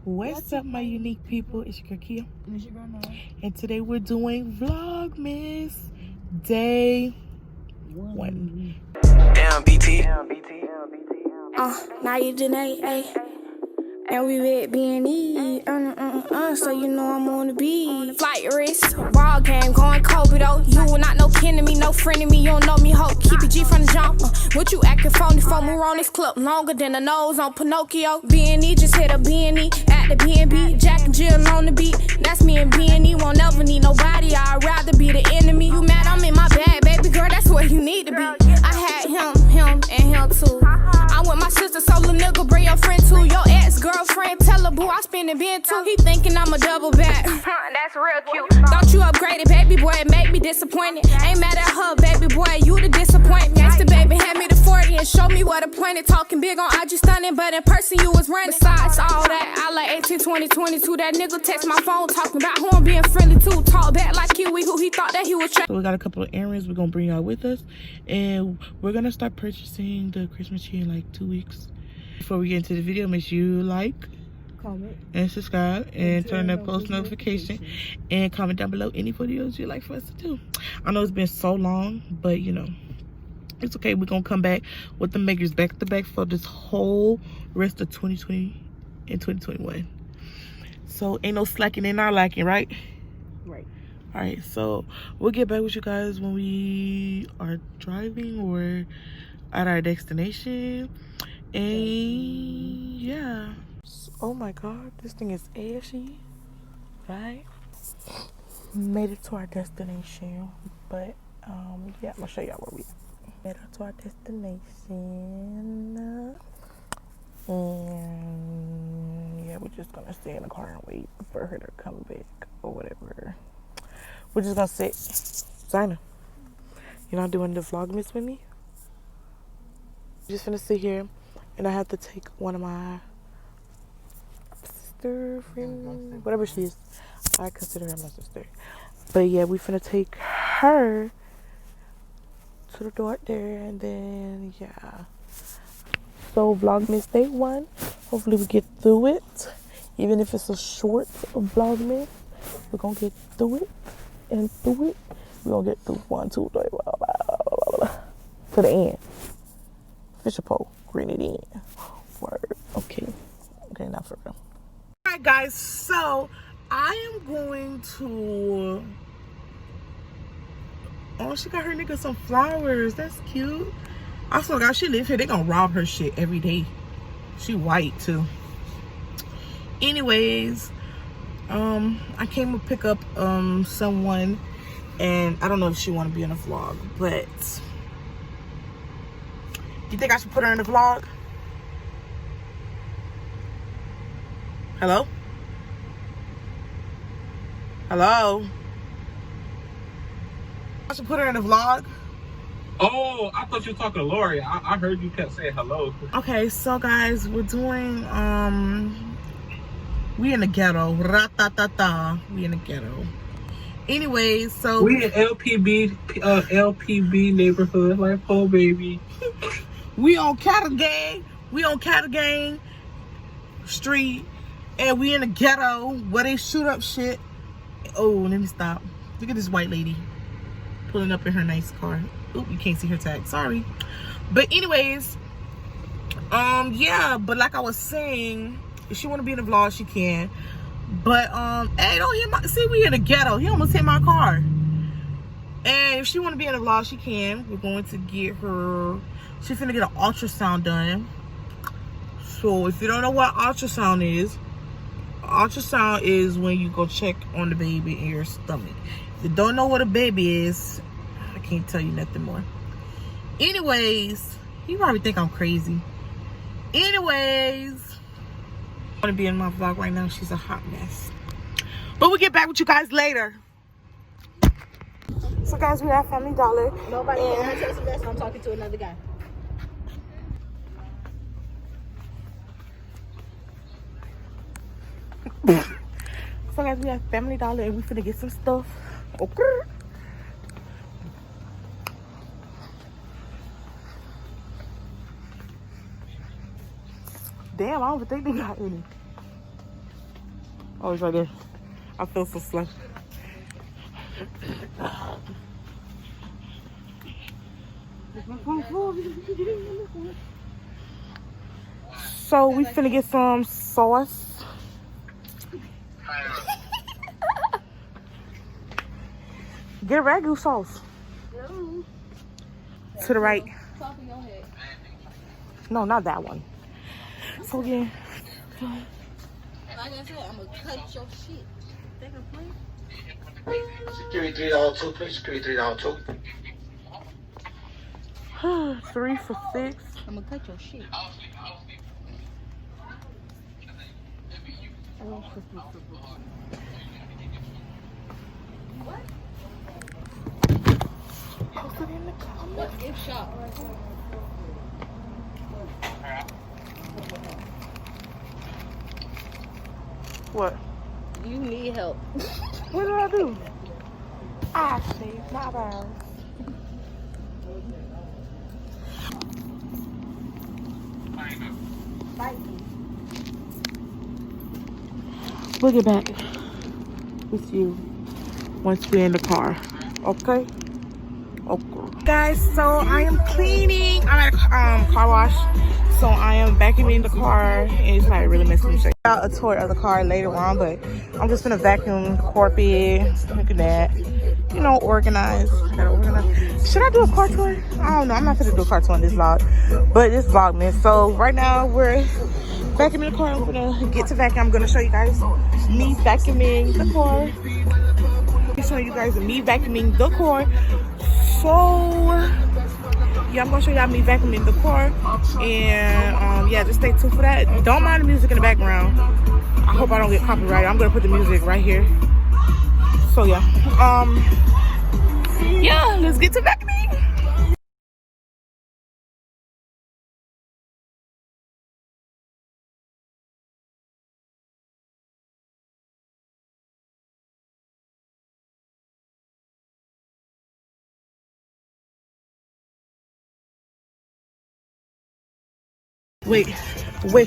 What's up, my unique people? It's your girl Kia. And today we're doing Vlogmas Day 1. Damn, BT. Now you Janae, ayy. And we with B&E, so you know I'm on the beat. Flight risk, ball game, going Kobe though. You not no kin to me, no friend of me, you don't know me, ho. Keep it G from the jump. What you acting phony for? Move on this clip longer than the nose on Pinocchio. B&E just hit a B&E at the B&B. Jack and Jill on the beat. That's me and B&E, won't never need nobody. I'd rather be the enemy. You mad I'm in my bag, baby girl, that's where you need to be. I had him, and him too. I'm with my sister, so little nigga, bring your friend too. Your ex-girlfriend, tell her boo, I spend it being too. He thinking I'm a double back. That's real cute. Don't you upgrade it, baby boy, it make me disappointed. Ain't mad at her, baby boy, you the disappointment. Gangsta baby, hand me the 40 and show me what a point it. Talking big on IG stunning, but in person you was running. Besides all that, I like 18, 20, 22. That nigga text my phone talking about who I'm being friendly to. Talk back like Kiwi, who he thought that he was So we got a couple of errands we're gonna bring y'all with us, and we're gonna start purchasing the Christmas tree in like 2 weeks. Before we get into the video, make sure you like, comment, and subscribe, and turn that post notification, and comment down below any videos you'd like for us to do. I know it's been so long, but you know, it's okay. We're gonna come back with the makers back to back for this whole rest of 2020 and 2021. So ain't no slacking in our lacking, right? Right. All right, so we'll get back with you guys when we are driving or at our destination. And yeah, oh my god, this thing is ashy, right? Made it to our destination, but yeah, I'm gonna show y'all where we made it to our destination. And yeah, we're just gonna stay in the car and wait for her to come back or whatever. We're just gonna sit. Zina, you're not doing the Vlogmas with me? Just gonna sit here, and I have to take one of my sister friends, whatever she is. I consider her my sister. But yeah, we finna take her to the door there, and then yeah. So Vlogmas Day 1. Hopefully we get through it. Even if it's a short Vlogmas, we're gonna get through it and through it. We're gonna get through 1, 2, 3, blah, blah, blah, blah, blah, to the end. Fisher pole, green it in. Word. Okay, now for real. Alright guys, so I am going to, oh, she got her nigga some flowers. That's cute. I swear to God, she live here. They gonna rob her shit every day. She white too. Anyways, I came to pick up someone, and I don't know if she want to be in a vlog, but you think I should put her in the vlog? Hello? Hello? I should put her in the vlog? Oh, I thought you were talking to Lori. I heard you kept saying hello. Okay, so guys, we're doing we in the ghetto. Ra-ta-ta-ta. We in the ghetto. Anyways, so we in LPB neighborhood, like oh baby. We on Cattlegang. We on Cattlegang Street, and we in the ghetto where they shoot up shit. Oh, let me stop. Look at this white lady pulling up in her nice car. Oop, you can't see her tag, sorry. But anyways, yeah, but like I was saying, if she want to be in the vlog, she can. But hey, don't hit my, see, we in the ghetto. He almost hit my car. And if she want to be in the vlog, she can. We're going to get her, she's finna get an ultrasound done. So if you don't know what ultrasound is when you go check on the baby in your stomach. If you don't know what a baby is, I can't tell you nothing more. Anyways, you probably think I'm crazy. Anyways, I want to be in my vlog right now. She's a hot mess. But we'll get back with you guys later. So guys, we're at Family Dollar. Nobody can tell you I'm talking to another guy. So guys, we have Family Dollar and we finna get some stuff. Okay. Damn, I don't think they got any. Oh, it's right there. I feel so slow. So we finna get some sauce. Get ragu sauce. To the right. No, not that one. So yeah. Like I said, I'm gonna cut your shit. They can play. Security $3 please. Security $3 3 for $6. I'm gonna cut your shit. What gift shop? What? You need help. What did I do? I saved my balls. We'll get back with you once we're in the car. Okay? Okay. Guys, so I am cleaning. I'm at a car wash. So I am vacuuming the car. And it's like really messy. I'll show you out a tour of the car later on, but I'm just gonna vacuum carpet. Look at that. You know, organize. Gotta organize. Should I do a car tour? I don't know. I'm not gonna do a car tour on this vlog, but this Vlogmas. So right now we're vacuuming the car. I'm gonna get to vacuum. I'm gonna show you guys me vacuuming the car. I'm show you guys me vacuuming the car. So yeah, I'm gonna show y'all me vacuuming the car, and yeah, just stay tuned for that. Don't mind the music in the background. I hope I don't get copyrighted. I'm gonna put the music right here. So yeah, yeah, let's get to vacuuming. Wait. Woo.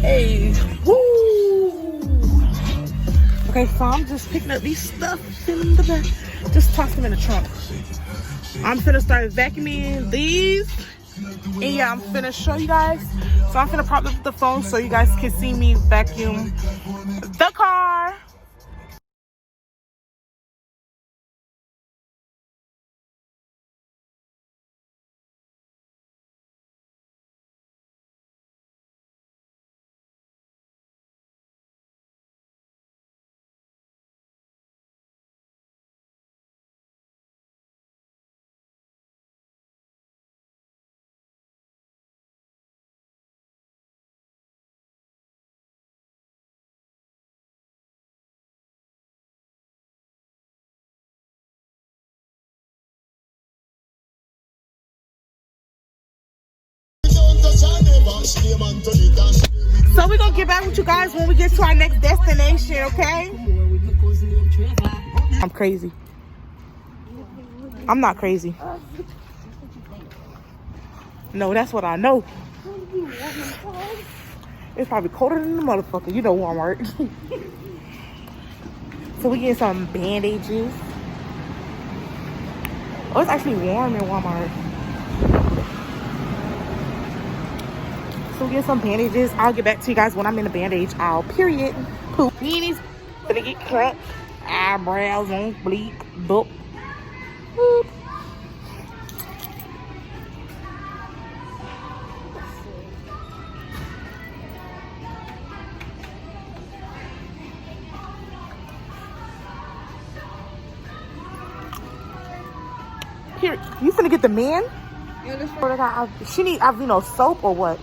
Hey. Woo. Okay, so I'm just picking up these stuff in the back. Just toss them in the trunk. I'm finna start vacuuming these. And yeah, I'm finna show you guys. So I'm finna prop up the phone so you guys can see me vacuum the car. So we're gonna get back with you guys when we get to our next destination, okay? I'm crazy. I'm not crazy. No, that's what I know. It's probably colder than the motherfucker. You know Walmart. So we get some bandages. Oh, it's actually warm in Walmart. So we get some bandages. I'll get back to you guys when I'm in the bandage aisle. Period. Poop. Weenies. Gonna get cut. Eyebrows on bleak. Boop. Boop. Here, you finna get the man? She need Aveeno soap or what?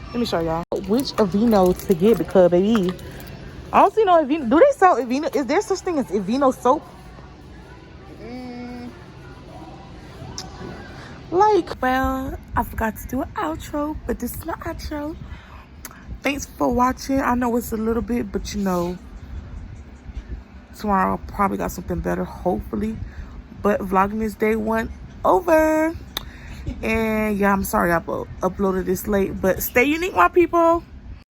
Let me show y'all which Aveeno to get because baby, I don't see no Aveeno. Do they sell Aveeno? Is there such thing as Aveeno soap? Like, well, I forgot to do an outro, but this is my outro. Thanks for watching. I know it's a little bit, but you know, tomorrow I'll probably got something better, hopefully. But Vlogmas day 1 over. And yeah, I'm sorry I uploaded this late, but stay unique, my people.